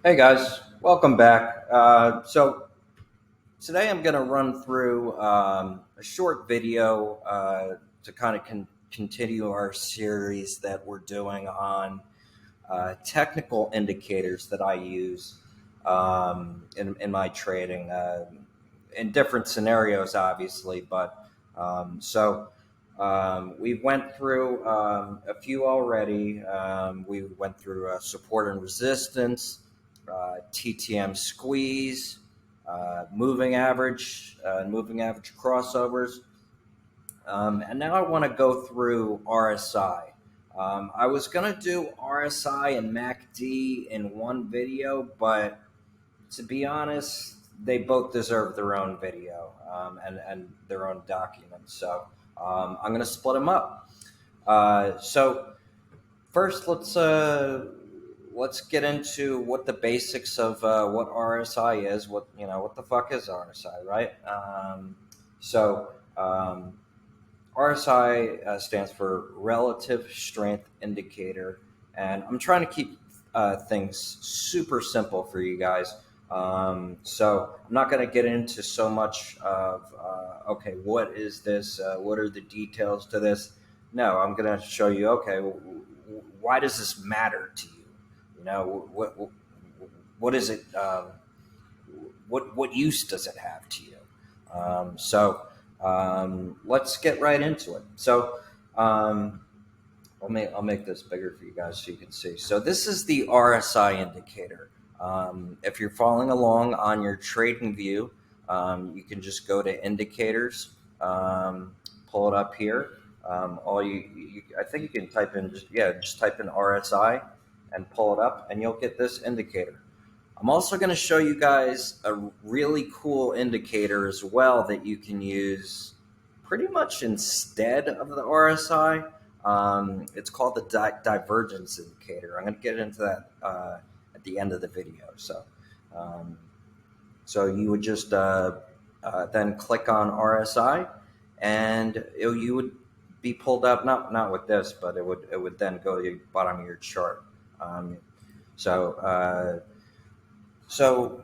Hey guys, welcome back. So today I'm going to run through a short video to kind of continue our series that we're doing on technical indicators that I use in my trading in different scenarios, obviously. But we went through a few already. We went through support and resistance, TTM squeeze, moving average crossovers. And now I want to go through RSI. I was going to do RSI and MACD in one video, but to be honest, they both deserve their own video and their own document. So I'm going to split them up. So first, let's get into what the basics of what RSI is. What the fuck is RSI, right? RSI stands for Relative Strength Indicator, and I'm trying to keep things super simple for you guys. So I'm not going to get into so much of okay, what is this? What are the details to this? No, I'm going to show you. Okay, why does this matter to you? What is it? What use does it have to you? Let's get right into it. So I'll make this bigger for you guys so you can see. So this is the RSI indicator. If you're following along on your trading view, you can just go to indicators, pull it up here. I think you can type in just type in RSI and pull it up, and you'll get this indicator. I'm also going to show you guys a really cool indicator as well that you can use pretty much instead of the RSI. It's called the divergence indicator. I'm going to get into that at the end of the video. So you would just then click on RSI, and you would be pulled up. Not with this, but it would then go to the bottom of your chart. So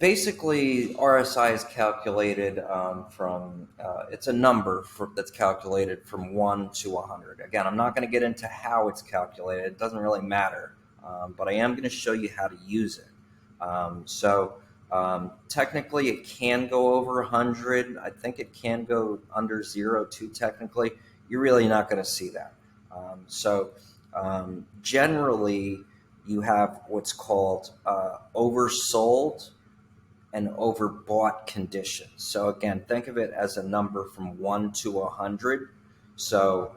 basically, RSI is calculated from, it's a number that's calculated from 1 to 100. Again, I'm not going to get into how it's calculated. It doesn't really matter, but I am going to show you how to use it. Technically, it can go over 100. I think it can go under 0 too, technically. You're really not going to see that. Generally, you have what's called oversold and overbought conditions. So again, think of it as a number from 1 to 100. So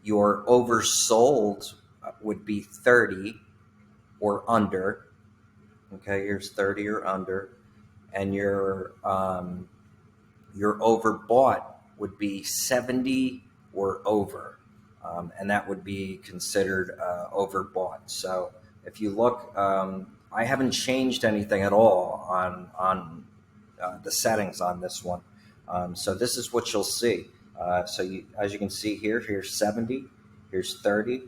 your oversold would be 30 or under. Okay, here's 30 or under, and your overbought would be 70 or over. And that would be considered overbought. So if you look, I haven't changed anything at all on the settings on this one. So this is what you'll see. As you can see here, here's 70, here's 30.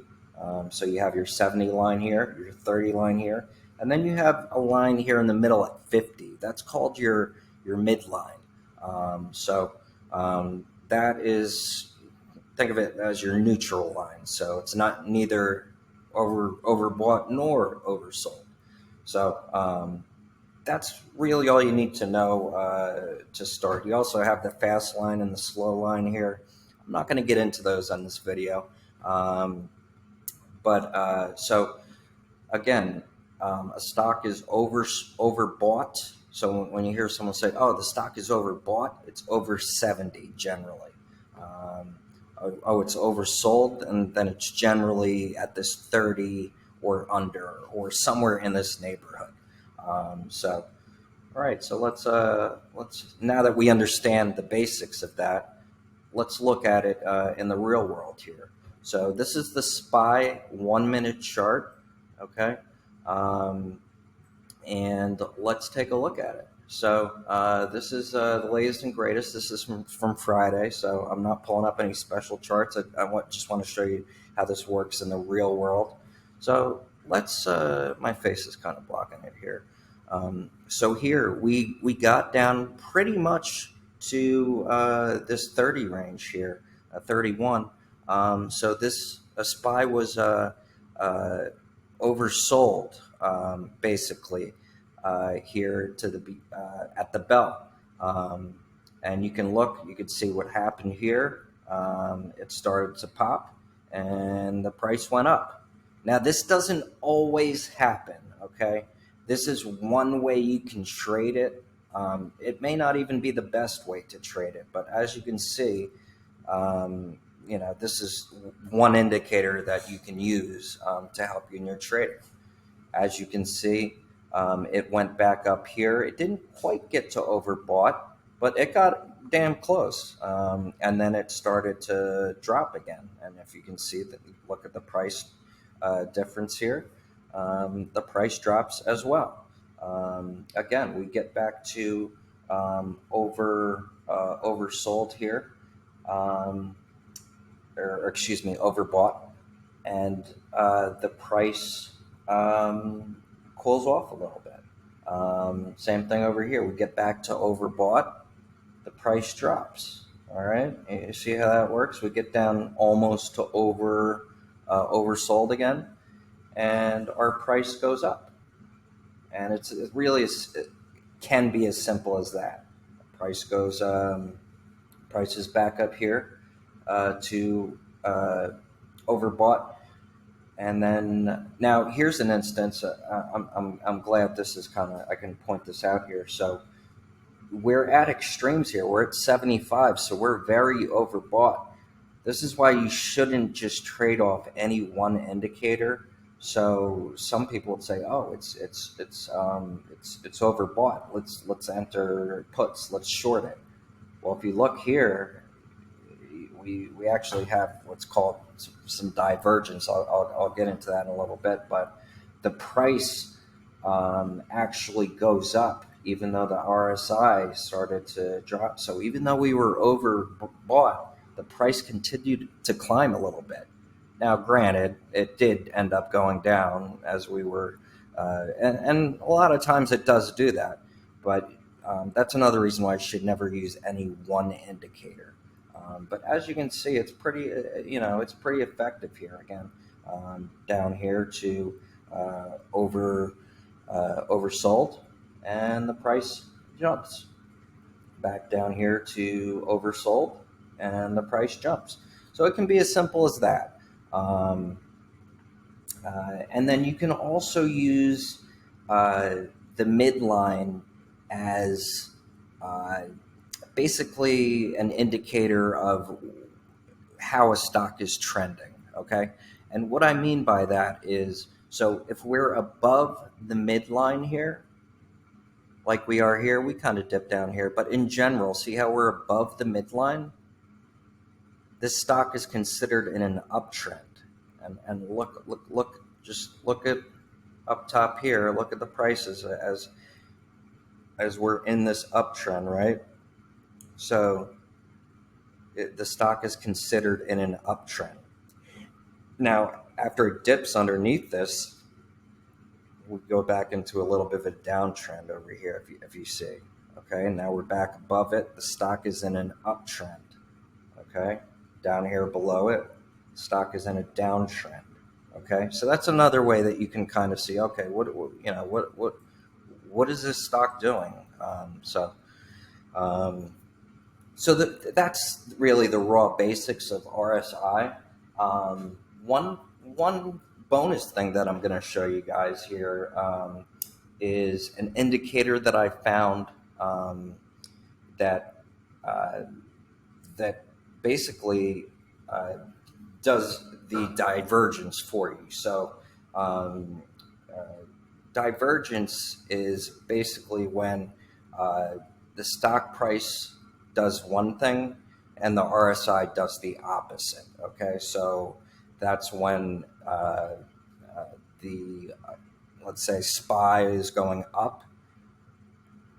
So you have your 70 line here, your 30 line here, and then you have a line here in the middle at 50. That's called your midline. That is, think of it as your neutral line. So it's not neither overbought nor oversold. So that's really all you need to know to start. You also have the fast line and the slow line here. I'm not going to get into those on this video. So again, a stock is overbought. So when you hear someone say, "Oh, the stock is overbought," it's over 70 generally. It's oversold, and then it's generally at this 30 or under, or somewhere in this neighborhood. All right. So let's now that we understand the basics of that, let's look at it in the real world here. So this is the SPY 1 minute chart. Okay. And let's take a look at it. So this is the latest and greatest. This is from Friday, so I'm not pulling up any special charts. I just want to show you how this works in the real world. So let's my face is kind of blocking it here. So here we got down pretty much to this 30 range here, 31. So this a SPY was uh, oversold basically here to the at the bell. And you can see what happened here. It started to pop and the price went up. Now, this doesn't always happen, okay? This is one way you can trade it. It may not even be the best way to trade it, but as you can see, this is one indicator that you can use to help you in your trading. As you can see, it went back up here. It didn't quite get to overbought, but it got damn close. And then it started to drop again. And if you can see that, look at the price difference here. The price drops as well. Again, we get back to oversold here, or excuse me, overbought, and the price cools off a little bit. Same thing over here. We get back to overbought, the price drops. All right, you see how that works? We get down almost to oversold again, and our price goes up. And it can be as simple as that. Price goes, price is back up here to overbought. And then now here's an instance. I'm glad this is I can point this out here. So we're at extremes here. We're at 75, so we're very overbought. This is why you shouldn't just trade off any one indicator. So some people would say, "Oh, it's overbought. Let's enter puts. Let's short it." Well, if you look here, we actually have what's called some divergence. I'll get into that in a little bit, but the price actually goes up even though the RSI started to drop. So even though we were overbought, the price continued to climb a little bit. Now, granted, it did end up going down as we were, and a lot of times it does do that, but that's another reason why I should never use any one indicator. But as you can see, it's pretty, it's pretty effective here. Again, down here to oversold, and the price jumps. Back down here to oversold, and the price jumps. So it can be as simple as that. And then you can also use the midline as basically an indicator of how a stock is trending, okay? And what I mean by that is, so if we're above the midline here, like we are here, we kind of dip down here, but in general, see how we're above the midline? This stock is considered in an uptrend. And just look at up top here, look at the prices as we're in this uptrend, right? So the stock is considered in an uptrend. Now, after it dips underneath this, we go back into a little bit of a downtrend over here, if you see. Okay, and now we're back above it. The stock is in an uptrend. Okay, down here below it, the stock is in a downtrend. Okay, so that's another way that you can kind of see. Okay, what is this stock doing? So that's really the raw basics of RSI. One bonus thing that I'm going to show you guys here is an indicator that I found that basically does the divergence for you. So divergence is basically when the stock price does one thing and the RSI does the opposite. Okay, so that's when let's say SPY is going up,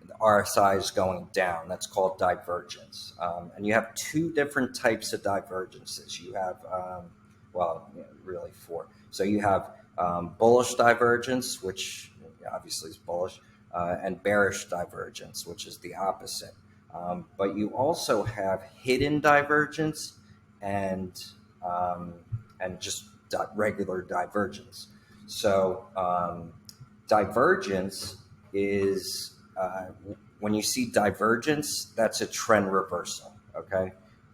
the RSI is going down. That's called divergence. And you have two different types of divergences. You have, really four. So you have bullish divergence, which obviously is bullish, and bearish divergence, which is the opposite. But you also have hidden divergence and just regular divergence. So divergence is when you see divergence, that's a trend reversal. Okay,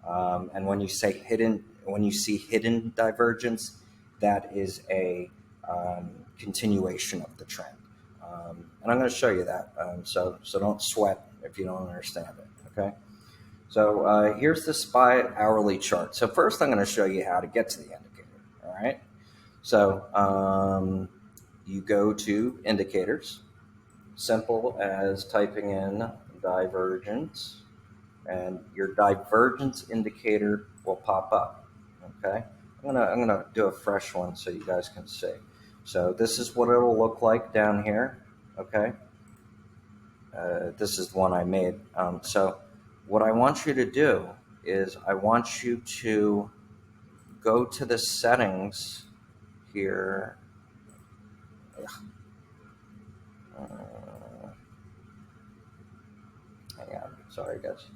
and when you see hidden divergence, that is a continuation of the trend. And I'm going to show you that. So don't sweat if you don't understand it. Okay. So here's the SPY hourly chart. So first I'm going to show you how to get to the indicator. All right. So you go to indicators, simple as typing in divergence, and your divergence indicator will pop up. Okay. I'm gonna do a fresh one so you guys can see. So this is what it'll look like down here. Okay. This is the one I made. So what I want you to do is I want you to go to the settings here. Hang on, sorry guys.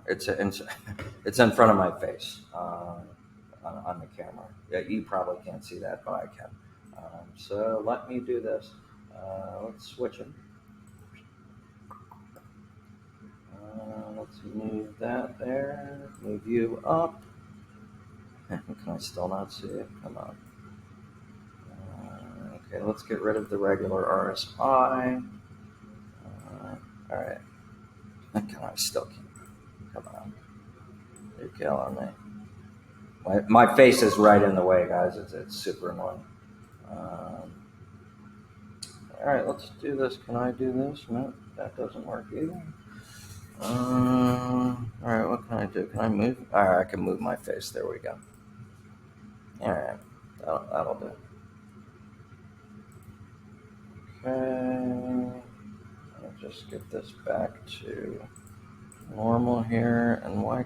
It's in front of my face on the camera. Yeah, you probably can't see that, but I can. So let me do this. Let's switch it. Let's move that there. Move you up. Can I still not see it? Come on. Okay, let's get rid of the regular RSI. All right. Can I still keep? Come on. You're killing me. My face is right in the way, guys. It's super annoying. All right, let's do this. Can I do this? No, that doesn't work either. All right, what can I do? Can I move? All right, I can move my face. There we go. All right, that'll do. Okay, I'll just get this back to normal here. And why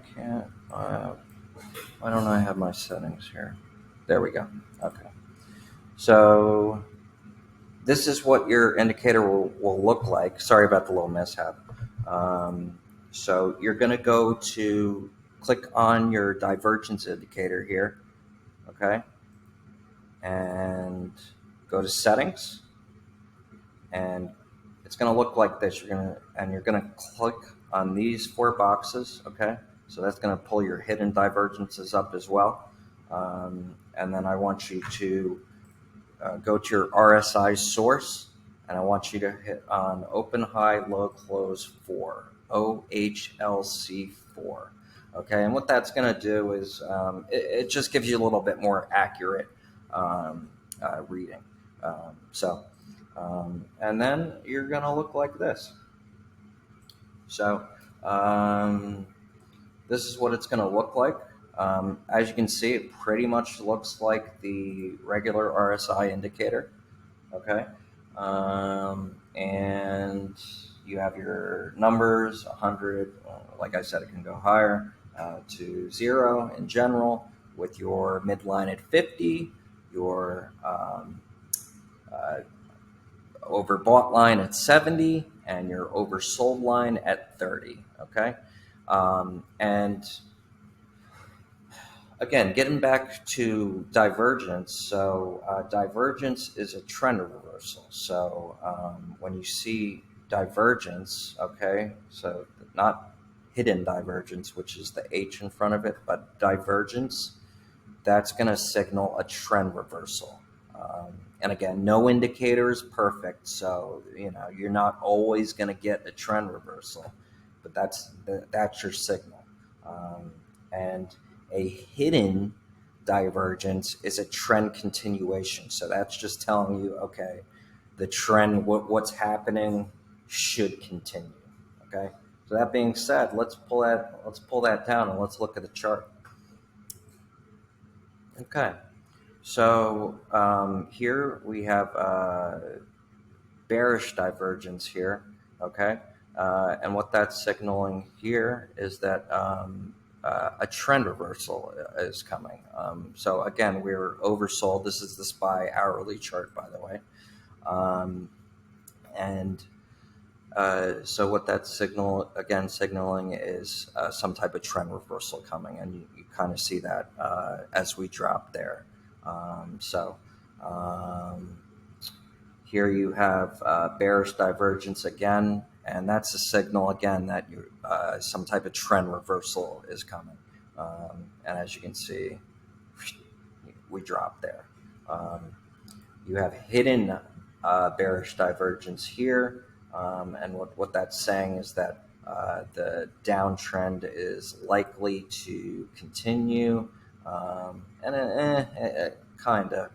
don't I have my settings here? There we go. Okay. So this is what your indicator will look like. Sorry about the little mishap. So you're going to go to click on your divergence indicator here. Okay. And go to settings. And it's going to look like this. You're going to click on these 4 boxes. Okay. So that's going to pull your hidden divergences up as well. And then I want you to go to your RSI source, and I want you to hit on open, high, low, close 4, OHLC 4. Okay, and what that's going to do is it just gives you a little bit more accurate reading. And then you're going to look like this. So this is what it's going to look like. As you can see, it pretty much looks like the regular RSI indicator. Okay. And you have your numbers, 100, like I said, it can go higher, to 0 in general, with your midline at 50, your overbought line at 70, and your oversold line at 30. Okay. And again, getting back to divergence. So divergence is a trend reversal. So when you see divergence, okay, so not hidden divergence, which is the H in front of it, but divergence, that's going to signal a trend reversal. And again, no indicator is perfect. So, you're not always going to get a trend reversal, but that's your signal. And a hidden divergence is a trend continuation. So that's just telling you, okay, the trend, what's happening should continue. Okay. So that being said, let's pull that down and let's look at the chart. Okay. So here we have bearish divergence here. Okay. And what that's signaling here is that a trend reversal is coming. So again, we're oversold. This is the SPY hourly chart, by the way. And so what that's signaling is some type of trend reversal coming, and you kind of see that as we drop there. Here you have bearish divergence again, and that's a signal again that some type of trend reversal is coming. And as you can see, we drop there. You have hidden bearish divergence here, and what that's saying is that the downtrend is likely to continue, and kind of.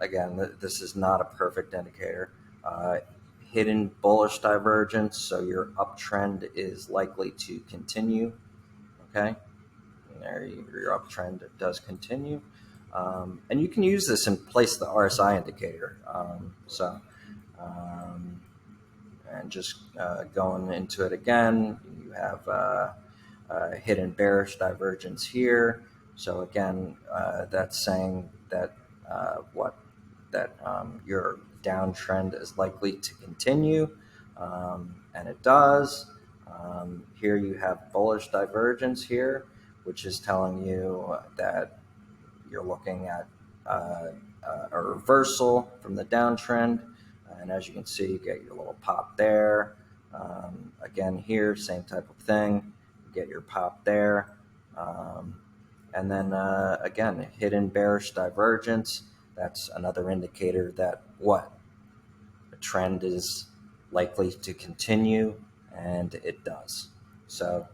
Again, this is not a perfect indicator. Hidden bullish divergence, so your uptrend is likely to continue. Okay, and there your uptrend does continue. And you can use this in place of the RSI indicator. And just going into it again, you have hidden bearish divergence here. So again, that's saying that your downtrend is likely to continue, and it does. Here you have bullish divergence here, which is telling you that you're looking at a reversal from the downtrend. And as you can see, you get your little pop there. Again, here, same type of thing. You get your pop there. And then again, hidden bearish divergence. That's another indicator that the trend is likely to continue, and it does. So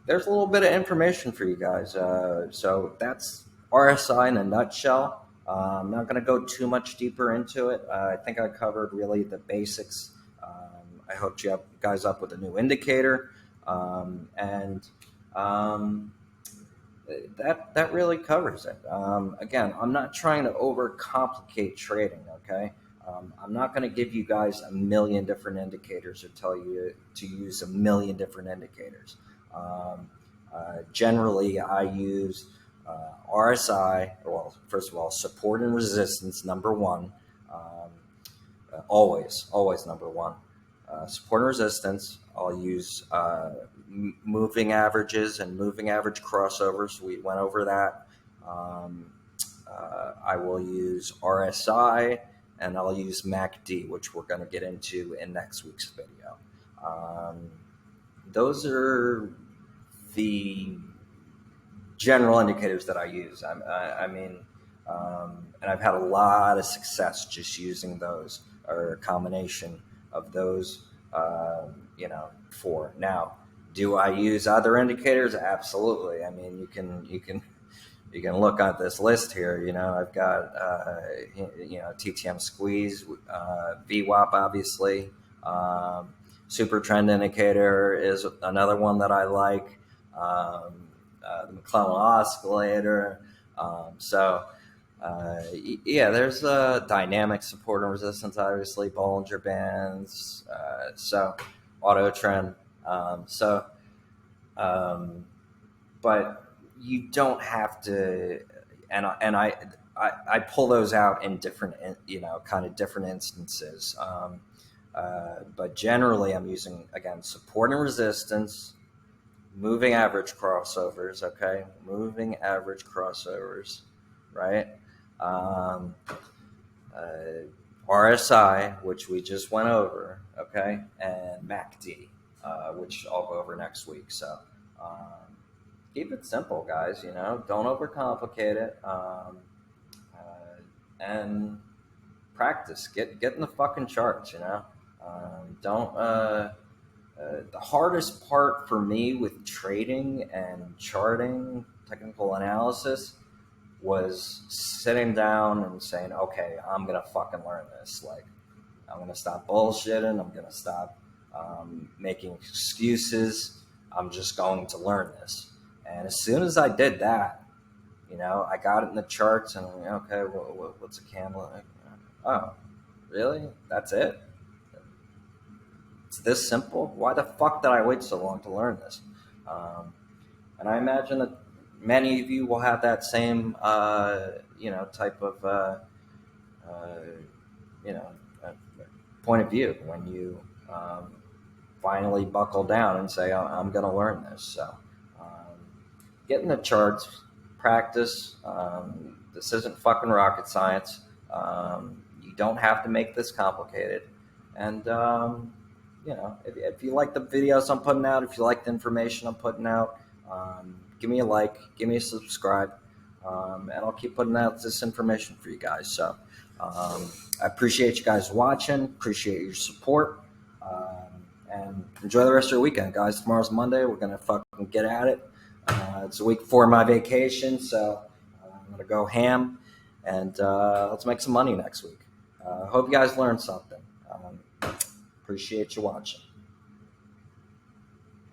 there's a little bit of information for you guys. So that's RSI in a nutshell. I'm not going to go too much deeper into it. I think I covered really the basics. I hooked you guys up with a new indicator, and that really covers it. Again, I'm not trying to overcomplicate trading. Okay, I'm not going to give you guys a million different indicators or tell you to use a million different indicators. Generally, I use RSI. Well, first of all, support and resistance, number one. Always number one. Support and resistance. I'll use moving averages and moving average crossovers. We went over that. I will use RSI, and I'll use MACD, which we're going to get into in next week's video. Those are the general indicators that I use. I mean, and I've had a lot of success just using those, or a combination of those, for. Now, do I use other indicators? Absolutely. I mean, you can look at this list here. I've got TTM squeeze, VWAP, obviously. Super trend indicator is another one that I like. The McClellan oscillator. There's dynamic support and resistance, obviously, Bollinger Bands, auto trend. But you don't have to, and I pull those out in different, kind of different instances. But generally, I'm using, again, support and resistance, moving average crossovers, okay? Moving average crossovers, right? RSI, which we just went over, okay? And MACD, which I'll go over next week. So keep it simple, guys, don't overcomplicate it. And practice, get in the fucking charts, the hardest part for me with trading and charting, technical analysis, was sitting down and saying, okay, I'm going to fucking learn this. Like, I'm going to stop bullshitting. I'm going to stop making excuses. I'm just going to learn this. And as soon as I did that, I got it in the charts and I'm like, okay, what's a candle? Oh, really? That's it? It's this simple? Why the fuck did I wait so long to learn this? And I imagine that many of you will have that same, type of, you know, uh, point of view when you finally buckle down and say, I'm going to learn this. So get in the charts, practice. This isn't fucking rocket science. You don't have to make this complicated. And, if you like the videos I'm putting out, if you like the information I'm putting out, give me a like, give me a subscribe, and I'll keep putting out this information for you guys. So I appreciate you guys watching, appreciate your support, and enjoy the rest of your weekend, guys. Tomorrow's Monday. We're going to fucking get at it. It's a week before my vacation, so I'm going to go ham, and let's make some money next week. Hope you guys learned something. Appreciate you watching.